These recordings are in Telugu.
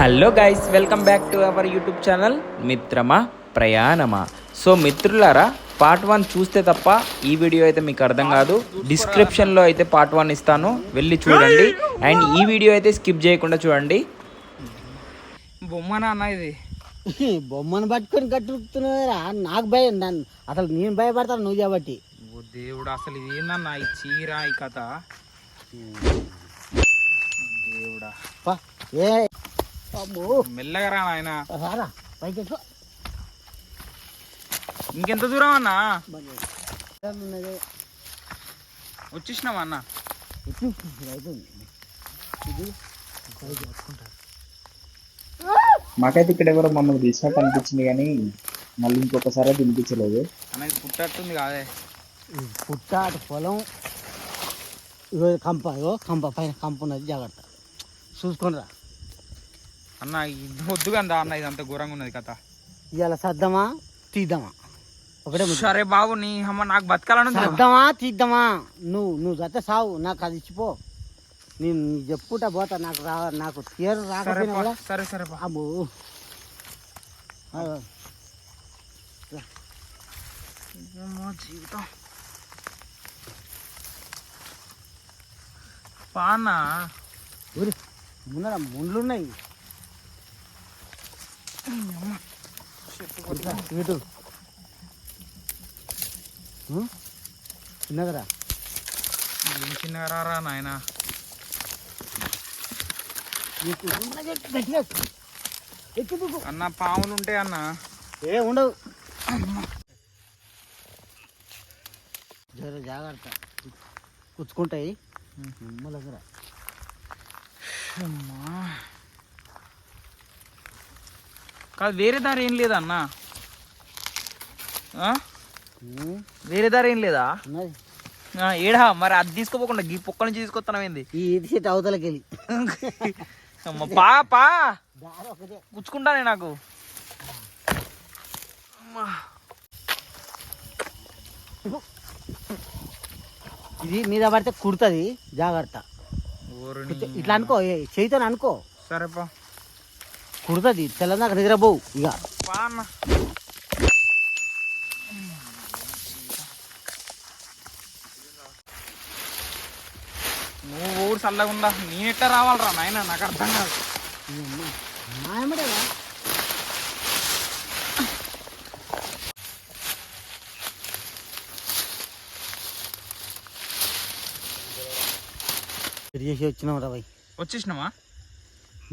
Hello guys, welcome back to our YouTube channel మిత్రమా ప్రయాణమా. సో మిత్రులారా, పార్ట్ 1 చూస్తే తప్ప ఈ వీడియో అయితే మీకు అర్థం కాదు. డిస్క్రిప్షన్లో అయితే పార్ట్ 1 ఇస్తాను, వెళ్ళి చూడండి. అండ్ ఈ వీడియో అయితే స్కిప్ చేయకుండా చూడండి. బొమ్మనా అన్న ఇది? బొమ్మను పట్టుకొని కట్టుకుతున్నారా? నాకు భయం, నన్ను అసలు నేను భయపడతాను నువ్వు కాబట్టి. ఓ దేవుడు, అసలు ఇది ఏందన్నా ఈ చీర, ఈ కథ? దేవుడా, ఏ అమ్మో, మెల్లగా రా నాయన. రారా పైకి ఎక్కు. ఇంకెంత దూరం అన్నా? ఉన్నది వచ్చేసినావా అన్న? అయిపోయింది ఇది పైకి పట్టుకుంటారు. మాకైతే ఇక్కడ ఎవరో మమ్మల్ని తీసినట్టు అనిపించింది, కానీ మళ్ళీ ఇంకొకసారి అయితే వినిపించలేదు. అన్న ఇది పుట్టట్టుంది కాదే. పుట్ట అటు పొలం, ఇగో కంప, ఇగో కంప పైన కంప ఉన్నది, జాగ్రత్త చూసుకొని రా అన్న. ఇది వద్దు కదా అన్న, ఇది అంత ఘోరంగా ఉన్నది కథ. ఇవాళ సర్దమా తీద్దామా? ఒకటే సరే బాబు, నీ అమ్మ నాకు బతకాలను. సర్దమా తీద్దామా? నువ్వు జత సావు, నాకు అది ఇచ్చిపో. నేను చెప్పుకుంటా పోతా, నాకు తీరు రాకపోయినా కూడా. సరే సరే బా. అబ్బో జీవితం పానా ఊరి ముందర ముండ్లున్నాయి. ఇటు చిన్నగరా, ఏం చిన్నగా రా నాయన. గట్టిగా ఎక్కి దిగు. అన్న పాములు ఉంటాయి అన్న. ఏ ఉండవు, జర జాగ్రత్త, కుచ్చుకుంటాయి. అమ్మ దగ్గర కాదు, వేరే దారి ఏం లేదా అన్న? వేరే దారి ఏం లేదా? ఉన్నది ఏడా మరి అది తీసుకోపోకుండా ఈ పొక్క నుంచి తీసుకొస్తాను ఏంది? ఈ ఇది సెట్ అవతలకి వెళ్ళి అమ్మ పా పా దారి ఒకటే. గుచ్చుకుంటానే నాకు. ఇది మీద పడితే కుడుతుంది, జాగ్రత్త. ఇట్లా అనుకో, చేయితో అనుకో, సరేపా. కుడుతుంది. తెల్లదాకా నిద్రపోవు ఇక. పా అన్న. నువ్వు ఊరు చల్లగా ఉందా? నేనెట్టా రావాలరా నాయన, నాకు అర్థం కాదు. మాయమడేగా చేసి వచ్చినాం రా బాయ్. వచ్చేసినావా?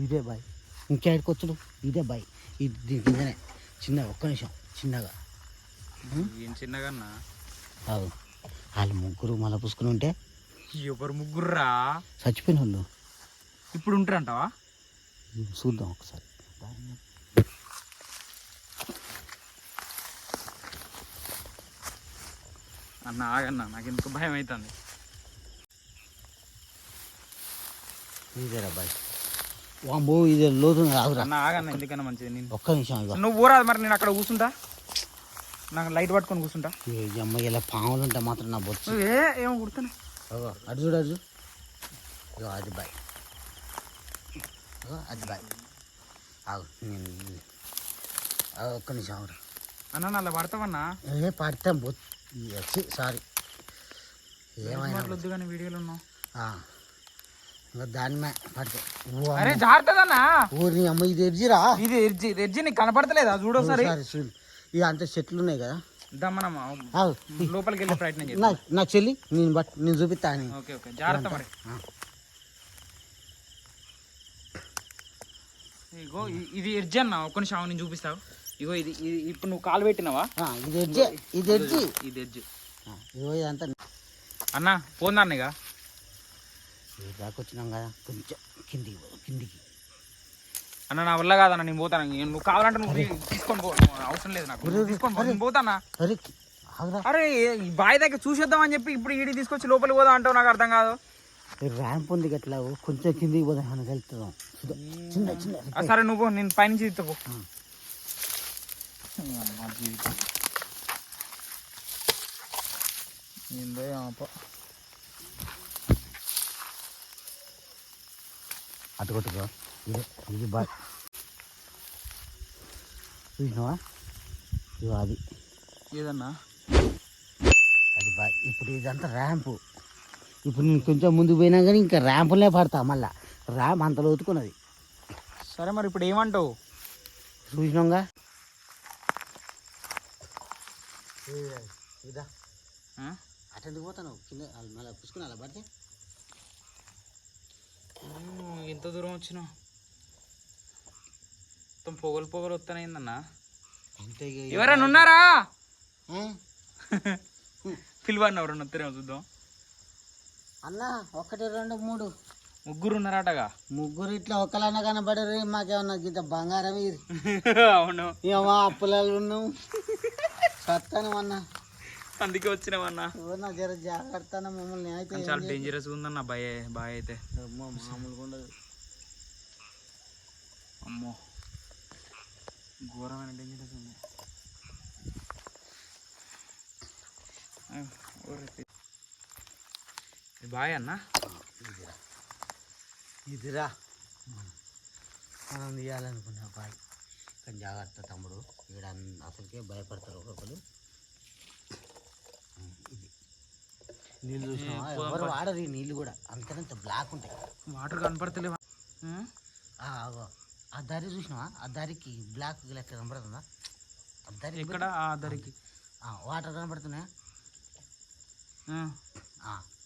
ఇదే బాయ్, ఇంకేడికి వచ్చుడు ఇదే బాయ్. ఇది దీని కిందనే చిన్నగా, ఒక్క నిమిషం చిన్నగా. ఏం చిన్నగా అన్న? కాదు, వాళ్ళు ముగ్గురు మళ్ళీ పూసుకుని ఉంటే ఎవరు ముగ్గురురా? చచ్చిపోయిన వాళ్ళు. ఇప్పుడు ఉంటారంటావా? చూద్దాం ఒకసారి. అన్న ఆగన్న, నాకు ఎందుకు భయం అవుతుంది. ఇదేరా బాయ్. వాంబో, ఇదే లోతు ఆగురా. అన్న ఆగన్న, ఎందుకన్నా మంచిది. నేను ఒక్క నిమిషం ఇక. నువ్వు ఊరాదు మరి, నేను అక్కడ కూర్చుంటా, నాకు లైట్ పట్టుకొని కూర్చుంటా. ఈ అమ్మాయి ఇలా పాములు ఉంటే మాత్రం నా బొచ్చు. ఏమో కుడుతున్నా. అటు చూడు, అటు ఇగో అది బాయ్, అది బాయ్. ఆగు, నేను ఒక్క నిమిషం ఆగురా. అన్న అలా పడతావన్నా? ఏ పడతాం వచ్చి, సారీ ఏమైనా వద్దు కానీ వీడియోలో ఉన్నావు. ఇంకా దాని మే పడితే. అరే జాగ్రత్తదన్నా, ఊరి అమ్మ ఇది ఎర్జిరా. ఇది ఎర్జి, ఎర్జి నీకు కనపడతలేదా? చూడు ఒకసారి. చూడు, ఇక అంత చెట్లు ఉన్నాయి కదా. దమ్మనమ్మా, లోపలికి వెళ్ళే ప్రయత్నం చేయి. నా చెల్లి నేను చూపిస్తా అని. ఓకే ఓకే, జాగ్రత్త మరి. ఇగో ఇది ఎడ్జి అన్న, ఒక్క నిమిషం నేను చూపిస్తావు. ఇగో ఇది ఇప్పుడు నువ్వు కాలు పెట్టినావా? ఇది ఎడ్జి, ఇది ఎడ్జి, ఇది ఎడ్జి. ఇగో ఇదంతా అన్న పోందా అన్న. ఇక దాకా వచ్చినాం కదా, కొంచెం కిందికి. అన్న నా వల్ల కాదన్న, నేను పోతాను. నువ్వు కావాలంటే నువ్వు తీసుకొని పో, అవసరం లేదు నాకు. తీసుకొని పో, నేను పోతానా? అరే ఆగురా. అరే బాయ్ దగ్గర చూసేద్దామని చెప్పి ఇప్పుడు ఈడి తీసుకొచ్చి లోపలికి పోదా అంటావు, నాకు అర్థం కాదు. ర్యాంప్ ఉంది గట్లా, కొంచెం కిందికి పోదాం అని వెళ్తున్నాం. చిన్న చిన్న సరే నువ్వు, నేను పైనుంచి తీసుకో. ఏందో అటు కొట్టుకో. ఇది బాయ్. చూసినావా ఇగో అది ఏదన్నా అది ఇప్పుడు ఇదంతా ర్యాంపు. ఇప్పుడు నేను కొంచెం ముందుకు పోయినా కానీ ఇంకా ర్యాంపులే పడతా మళ్ళా. ర్యాంప్ అంత లోతుకున్నది. సరే మరి ఇప్పుడు ఏమంటావు? చూసినాగా ఇదా అటెందుకు పోతాను కింద మళ్ళీ పుసుకుని అలా పడితే ఎంత దూరం వచ్చినావు? మొత్తం పొగలు పొగలు వస్తానయిందన్నా. అంతే ఎవరైనా ఉన్నారా? పిలువన్నా ఎవరన్నా వస్తారేమో చూద్దాం. అన్న 1 2 3 ముగ్గురు ఉన్నారటగా. ముగ్గురు ఇట్లా ఒకలాన్న కనబడరు. మాకేమన్నా ఇంత బంగారం ఇది. అవును ఏమో అప్పులాలు ఉన్నాం సత్తాను అన్న. అందుకే వచ్చినామన్నా. ఎవరన్నా జర జాగ్రత్త మమ్మల్ని. అయితే చాలా డేంజరస్ ఉందన్న బాయ్ అయితే. మామూలుగా ఉండదు. అమ్మో ఘోరమైన డేంజరస్ ఉంది. బాయ్ అన్న. ఇదిరా మనం తీయాలనుకున్నా బాయ్. కానీ జాగ్రత్త తమ్ముడు. ఇక్కడ అసలుకే భయపడతారు ఒక్కొక్కరు. ఇది నీళ్ళు చూసినావా? ఎవరు వాడరు ఈ నీళ్ళు కూడా. అంతనంత బ్లాక్ ఉంటాయి. వాటర్ కనపడతలేవా? ఆ దారి చూసినావా? ఆ దారికి బ్లాక్ లెక్క కనపడుతుందా? ఆ దారి ఎక్కడ? ఆ దారికి వాటర్ కనపడుతున్నాయా?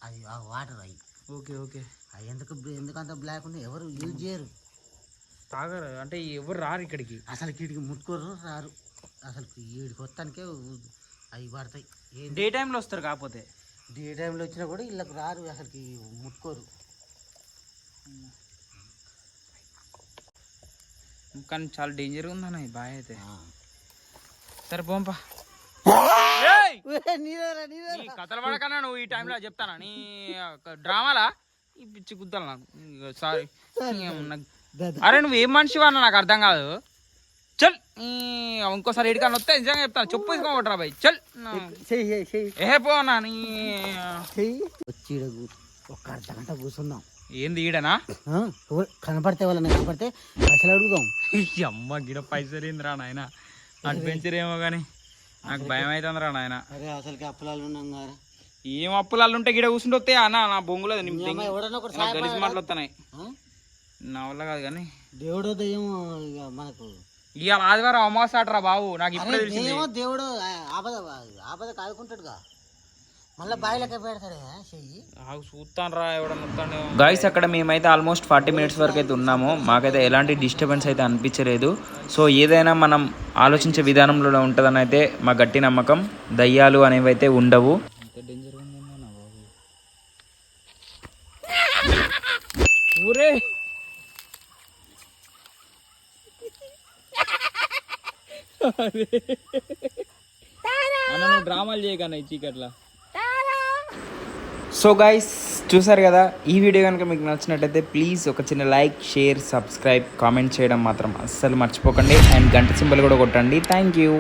అది ఆ వాటర్ అవి. Okay okay. అవి ఎందుకంత బ్లాక్ ఉన్నాయి? ఎవరు యూజ్ చేయరు, తాగరు. అంటే ఎవరు రారు ఇక్కడికి. అసలు వీటికి ముట్టుకోరు, రారు. అసలు వీడికి వస్తానికే అవి పడతాయి. డే టైంలో వస్తారు. కాకపోతే డే టైంలో వచ్చినా కూడా వీళ్ళకి రారు, అసలుకి ముట్టుకోరు. కానీ చాలా డేంజర్ ఉందన్న ఈ బాయ్ అయితే. సరే పోంపా. కథలు పడకన్నా నువ్వు ఈ టైంలో చెప్తానా నీ డ్రామాలా ఈ పిచ్చి గుద్దాలి నాకు. సారీ. అరే నువ్వు ఏం మనిషివా అన్న నాకు అర్థం కాదు. చల్ ఇంకోసారి ఎడికన్నా వస్తే నిజంగా చెప్తాను. చెప్పు తీసుకోమంటారా బాయ్. చల్ ఏ పోనా నీ వచ్చి ఒక అర్ధగంట కూర్చుందాం. ఏంది ఈడనా? కనపడితే వాళ్ళని కనపడితే అసలు అడుగుదాం. అమ్మ గిడ పైసలు ఏందిరా నాయన. అడ్వెంచర్ ఏమో కానీ నాకు భయం అవుతుందిరా నాయన. అరే అసలుకి అప్పులాలు ఉన్నాం కదా. ఏం అప్పులాలు ఉంటే గిడ కూర్చుంటే వస్తాయి అన్న. నా బొంగులేదు గలీజ్ మాటలు వస్తున్నాయి. నా వల్ల కాదు కానీ దేవుడు దయ్యం మనకు. ఇవాళ ఆదివారం అమావాస్య ఆటరా బాబు. నాకు ఇప్పుడే తెలిసింది. దేవుడు ఆపద కాదుకుంటాడుగా. మళ్ళీ బాయిలకే పెడతాడే చెయ్యి. చూస్తాను రా ఎవడన్నా. గాయస్ అక్కడ మేమైతే ఆల్మోస్ట్ 40 minutes వరకు అయితే ఉన్నాము. మాకైతే ఎలాంటి డిస్టర్బెన్స్ అయితే అనిపించలేదు. సో ఏదైనా మనం ఆలోచించే విధానంలో ఉంటుందని అయితే మా గట్టి నమ్మకం. దయ్యాలు అనేవి అయితే ఉండవు. ఊరే అన్న నువ్వు డ్రామాలు చేయకన్నా ఈ చీకట్లా. సో గైస్ చూసారు కదా. ఈ వీడియో కనుక మీకు నచ్చినట్టయితే ప్లీజ్ ఒక చిన్న లైక్, షేర్, సబ్స్క్రైబ్, కామెంట్ చేయడం మాత్రం అస్సలు మర్చిపోకండి. అండ్ గంట సింబల్ కూడా కొట్టండి. Thank you.